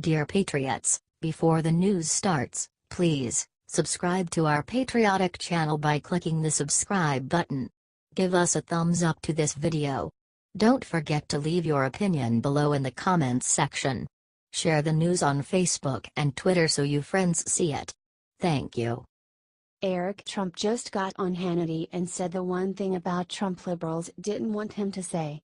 Dear Patriots, before the news starts, please subscribe to our patriotic channel by clicking the subscribe button. Give us a thumbs up to this video. Don't forget to leave your opinion below in the comments section. Share the news on Facebook and Twitter so you friends see it. Thank you. Eric Trump just got on Hannity and said the one thing about Trump liberals didn't want him to say.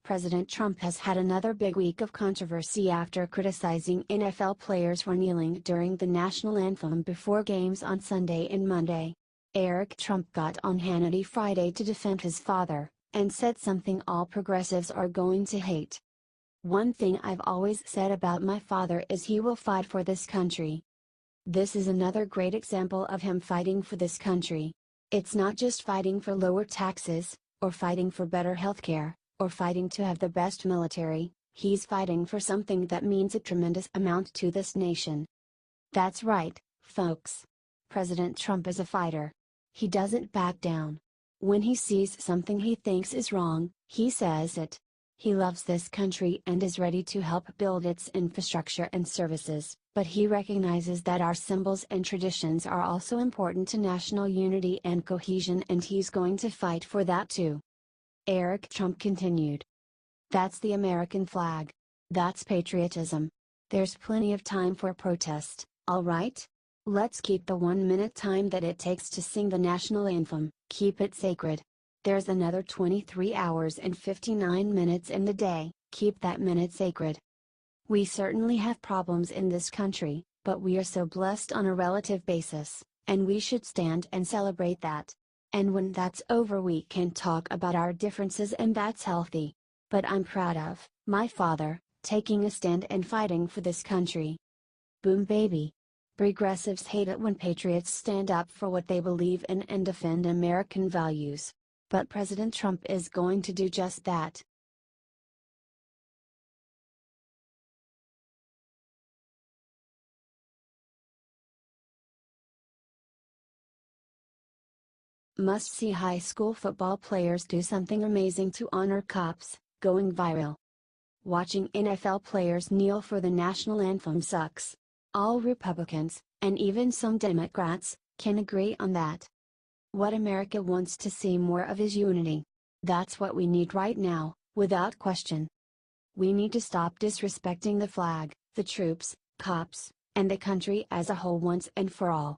President Trump has had another big week of controversy after criticizing NFL players for kneeling during the national anthem before games on Sunday and Monday. Eric Trump got on Hannity Friday to defend his father, and said something all progressives are going to hate. "One thing I've always said about my father is he will fight for this country. This is another great example of him fighting for this country. It's not just fighting for lower taxes, or fighting for better healthcare, or fighting to have the best military, he's fighting for something that means a tremendous amount to this nation." That's right, folks. President Trump is a fighter. He doesn't back down. When he sees something he thinks is wrong, he says it. He loves this country and is ready to help build its infrastructure and services, but he recognizes that our symbols and traditions are also important to national unity and cohesion, and he's going to fight for that too. Eric Trump continued. That's the American flag. That's patriotism. There's plenty of time for protest, all right? Let's keep the 1 minute time that it takes to sing the national anthem, keep it sacred. There's another 23 hours and 59 minutes in the day, keep that minute sacred. We certainly have problems in this country, but we are so blessed on a relative basis, and we should stand and celebrate that. And when that's over we can talk about our differences, and that's healthy. But I'm proud of my father, taking a stand and fighting for this country. Boom baby. Progressives hate it when patriots stand up for what they believe in and defend American values. But President Trump is going to do just that. Must-see high school football players do something amazing to honor cops, going viral. Watching NFL players kneel for the national anthem sucks. All Republicans, and even some Democrats, can agree on that. What America wants to see more of is unity. That's what we need right now, without question. We need to stop disrespecting the flag, the troops, cops, and the country as a whole once and for all.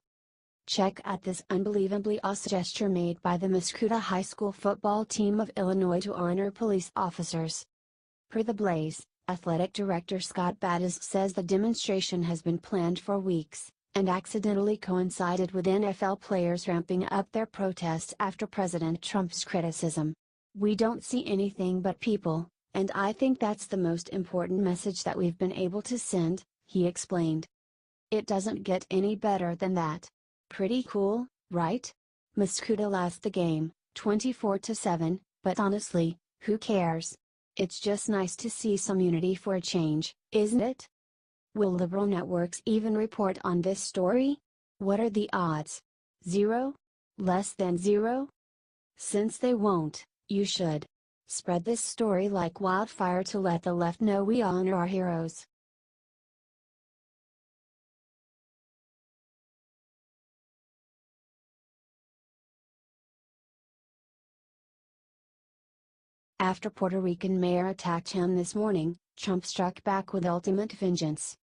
Check out this unbelievably awesome gesture made by the Muscuda High School football team of Illinois to honor police officers. Per the Blaze, athletic director Scott Battis says the demonstration has been planned for weeks, and accidentally coincided with NFL players ramping up their protests after President Trump's criticism. "We don't see anything but people, and I think that's the most important message that we've been able to send," he explained. "It doesn't get any better than that. Pretty cool, right? Muscuda lost the game, 24-7, but honestly, who cares? It's just nice to see some unity for a change, isn't it?" Will liberal networks even report on this story? What are the odds? 0? Less than 0? Since they won't, you should. Spread this story like wildfire to let the left know we honor our heroes. After Puerto Rican mayor attacked him this morning, Trump struck back with ultimate vengeance.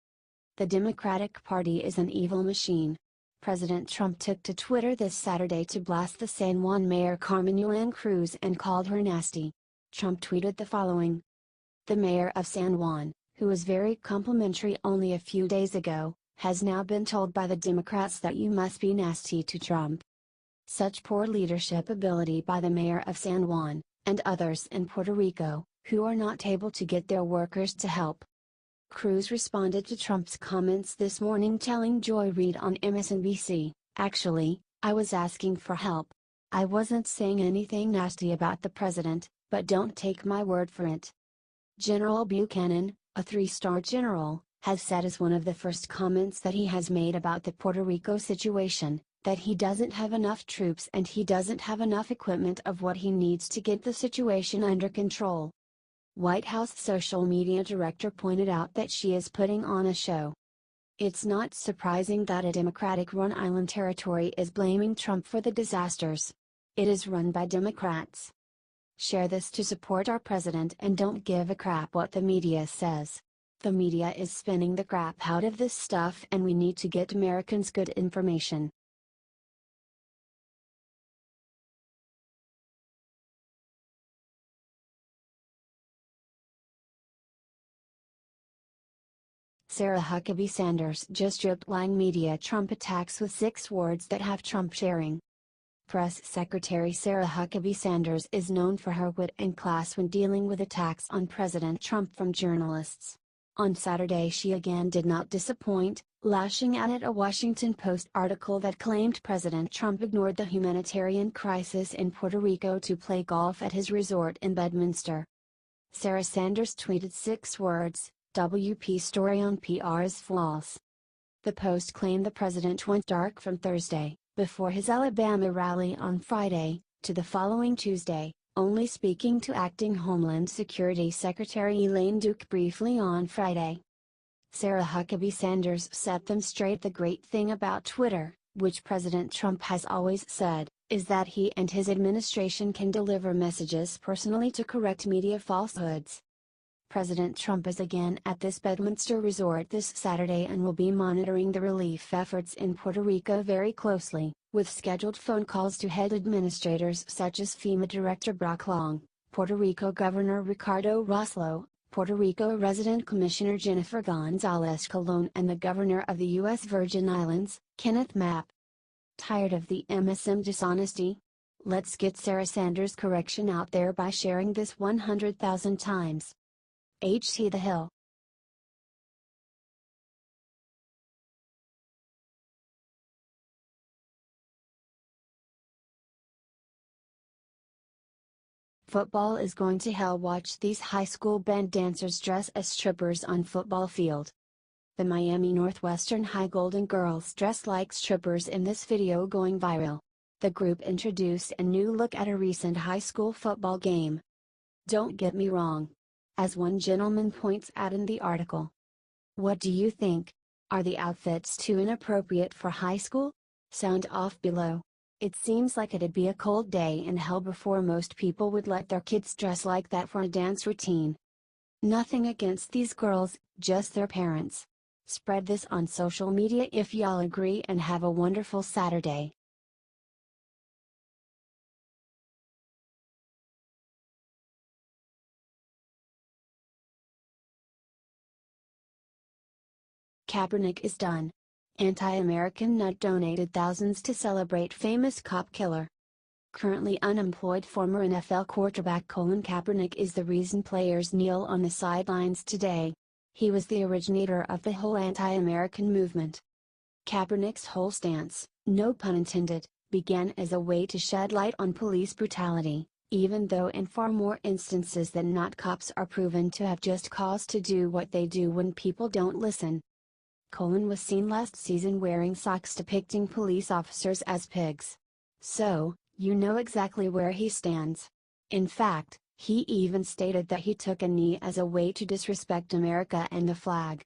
The Democratic Party is an evil machine. President Trump took to Twitter this Saturday to blast the San Juan mayor Carmen Yulín Cruz and called her nasty. Trump tweeted the following. The mayor of San Juan, who was very complimentary only a few days ago, has now been told by the Democrats that you must be nasty to Trump. Such poor leadership ability by the mayor of San Juan, and others in Puerto Rico, who are not able to get their workers to help. Cruz responded to Trump's comments this morning telling Joy Reid on MSNBC, "Actually, I was asking for help. I wasn't saying anything nasty about the president, but don't take my word for it." General Buchanan, a 3-star general, has said as one of the first comments that he has made about the Puerto Rico situation, that he doesn't have enough troops and he doesn't have enough equipment of what he needs to get the situation under control. White House social media director pointed out that she is putting on a show. It's not surprising that a Democratic-run island territory is blaming Trump for the disasters. It is run by Democrats. Share this to support our president and don't give a crap what the media says. The media is spinning the crap out of this stuff and we need to get Americans good information. Sarah Huckabee Sanders just dripped lying media Trump attacks with 6 words that have Trump sharing. Press Secretary Sarah Huckabee Sanders is known for her wit and class when dealing with attacks on President Trump from journalists. On Saturday she again did not disappoint, lashing out at a Washington Post article that claimed President Trump ignored the humanitarian crisis in Puerto Rico to play golf at his resort in Bedminster. Sarah Sanders tweeted 6 words, "WP story on PR is false." The Post claimed the president went dark from Thursday, before his Alabama rally on Friday, to the following Tuesday, only speaking to acting Homeland Security Secretary Elaine Duke briefly on Friday. Sarah Huckabee Sanders set them straight. The great thing about Twitter, which President Trump has always said, is that he and his administration can deliver messages personally to correct media falsehoods. President Trump is again at this Bedminster resort this Saturday and will be monitoring the relief efforts in Puerto Rico very closely, with scheduled phone calls to head administrators such as FEMA Director Brock Long, Puerto Rico Governor Ricardo Rossello, Puerto Rico Resident Commissioner Jennifer Gonzalez Colon and the Governor of the U.S. Virgin Islands, Kenneth Mapp. Tired of the MSM dishonesty? Let's get Sarah Sanders' correction out there by sharing this 100,000 times. HT The Hill. Football is going to hell. Watch these high school band dancers dress as strippers on football field. The Miami Northwestern High Golden Girls dress like strippers in this video going viral. The group introduced a new look at a recent high school football game. Don't get me wrong. As one gentleman points out in the article. What do you think? Are the outfits too inappropriate for high school? Sound off below. It seems like it'd be a cold day in hell before most people would let their kids dress like that for a dance routine. Nothing against these girls, just their parents. Spread this on social media if y'all agree and have a wonderful Saturday. Kaepernick is done. Anti-American nut donated thousands to celebrate famous cop killer. Currently unemployed former NFL quarterback Colin Kaepernick is the reason players kneel on the sidelines today. He was the originator of the whole anti-American movement. Kaepernick's whole stance, no pun intended, began as a way to shed light on police brutality, even though in far more instances than not cops are proven to have just cause to do what they do when people don't listen. Colin was seen last season wearing socks depicting police officers as pigs. So, you know exactly where he stands. In fact, he even stated that he took a knee as a way to disrespect America and the flag.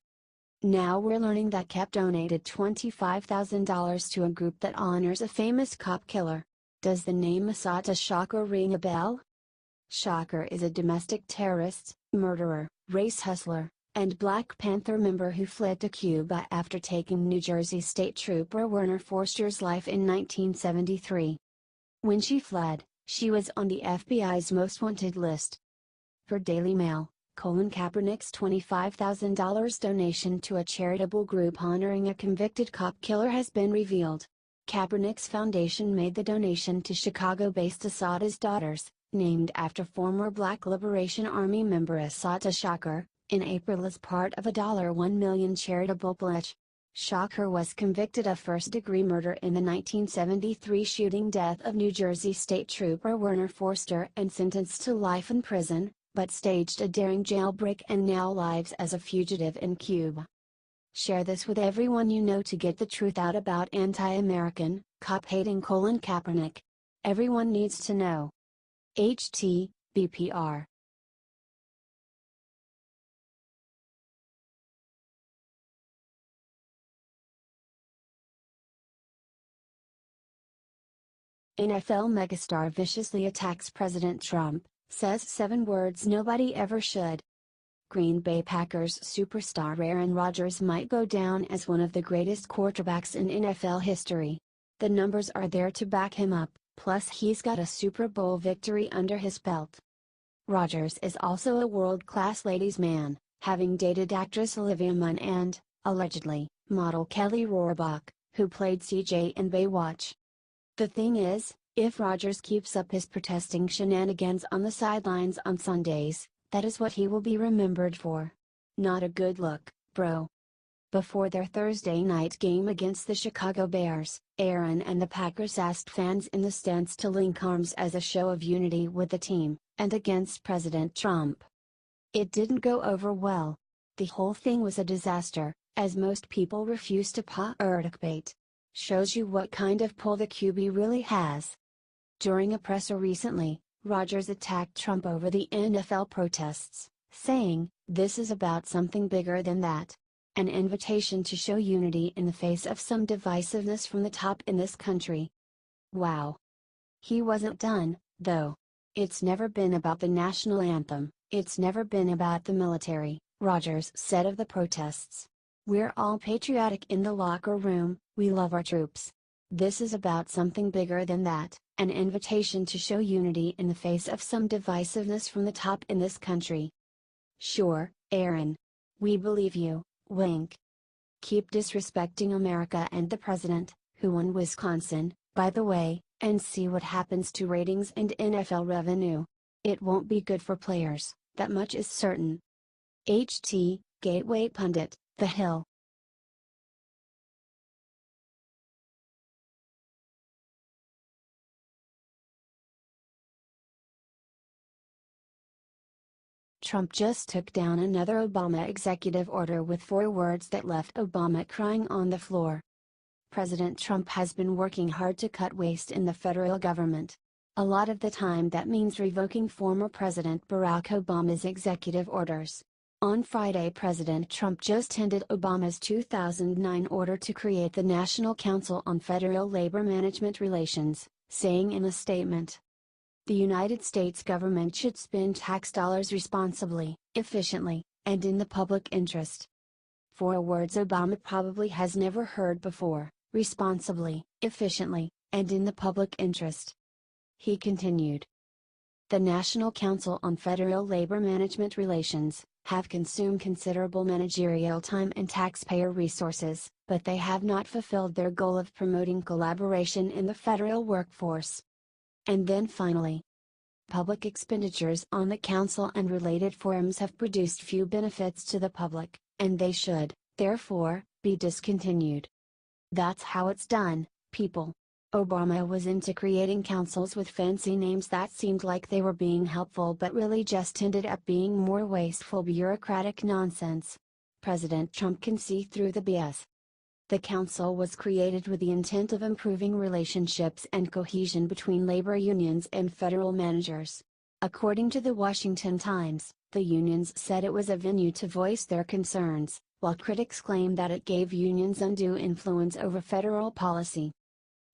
Now we're learning that Kep donated $25,000 to a group that honors a famous cop killer. Does the name Assata Shakur ring a bell? Shakur is a domestic terrorist, murderer, race hustler, and Black Panther member who fled to Cuba after taking New Jersey State Trooper Werner Forster's life in 1973. When she fled, she was on the FBI's most wanted list. Per Daily Mail, Colin Kaepernick's $25,000 donation to a charitable group honoring a convicted cop killer has been revealed. Kaepernick's foundation made the donation to Chicago-based Assata's Daughters, named after former Black Liberation Army member Assata Shakur, in April as part of a $1 million charitable pledge. Shakur was convicted of first-degree murder in the 1973 shooting death of New Jersey State Trooper Werner Forster and sentenced to life in prison, but staged a daring jailbreak and now lives as a fugitive in Cuba. Share this with everyone you know to get the truth out about anti-American, cop-hating Colin Kaepernick. Everyone needs to know. HT, BPR. NFL megastar viciously attacks President Trump, says 7 words nobody ever should. Green Bay Packers superstar Aaron Rodgers might go down as one of the greatest quarterbacks in NFL history. The numbers are there to back him up, plus he's got a Super Bowl victory under his belt. Rodgers is also a world-class ladies' man, having dated actress Olivia Munn and, allegedly, model Kelly Rohrbach, who played CJ in Baywatch. The thing is, if Rodgers keeps up his protesting shenanigans on the sidelines on Sundays, that is what he will be remembered for. Not a good look, bro. Before their Thursday night game against the Chicago Bears, Aaron and the Packers asked fans in the stands to link arms as a show of unity with the team, and against President Trump. It didn't go over well. The whole thing was a disaster, as most people refused to participate. Shows you what kind of pull the QB really has. During a presser recently, Rodgers attacked Trump over the NFL protests, saying, "This is about something bigger than that. An invitation to show unity in the face of some divisiveness from the top in this country." Wow. He wasn't done, though. "It's never been about the national anthem, it's never been about the military," Rodgers said of the protests. "We're all patriotic in the locker room, we love our troops. This is about something bigger than that, an invitation to show unity in the face of some divisiveness from the top in this country." Sure, Aaron. We believe you, wink. Keep disrespecting America and the president, who won Wisconsin, by the way, and see what happens to ratings and NFL revenue. It won't be good for players, that much is certain. HT, Gateway Pundit, The Hill. Trump just took down another Obama executive order with 4 words that left Obama crying on the floor. President Trump has been working hard to cut waste in the federal government. A lot of the time that means revoking former President Barack Obama's executive orders. On Friday, President Trump just ended Obama's 2009 order to create the National Council on Federal Labor Management Relations, saying in a statement, "The United States government should spend tax dollars responsibly, efficiently, and in the public interest." 4 words Obama probably has never heard before: responsibly, efficiently, and in the public interest. He continued, "The National Council on Federal Labor Management Relations have consumed considerable managerial time and taxpayer resources, but they have not fulfilled their goal of promoting collaboration in the federal workforce." And then finally, public expenditures on the council and related forums have produced few benefits to the public, and they should, therefore, be discontinued. That's how it's done, people. Obama was into creating councils with fancy names that seemed like they were being helpful but really just ended up being more wasteful bureaucratic nonsense. President Trump can see through the BS. The council was created with the intent of improving relationships and cohesion between labor unions and federal managers. According to the Washington Times, the unions said it was a venue to voice their concerns, while critics claim that it gave unions undue influence over federal policy.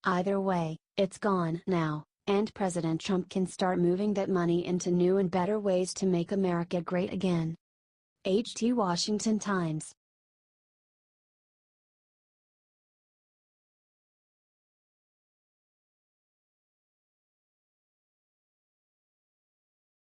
Either way, it's gone now, and President Trump can start moving that money into new and better ways to make America great again. HT Washington Times.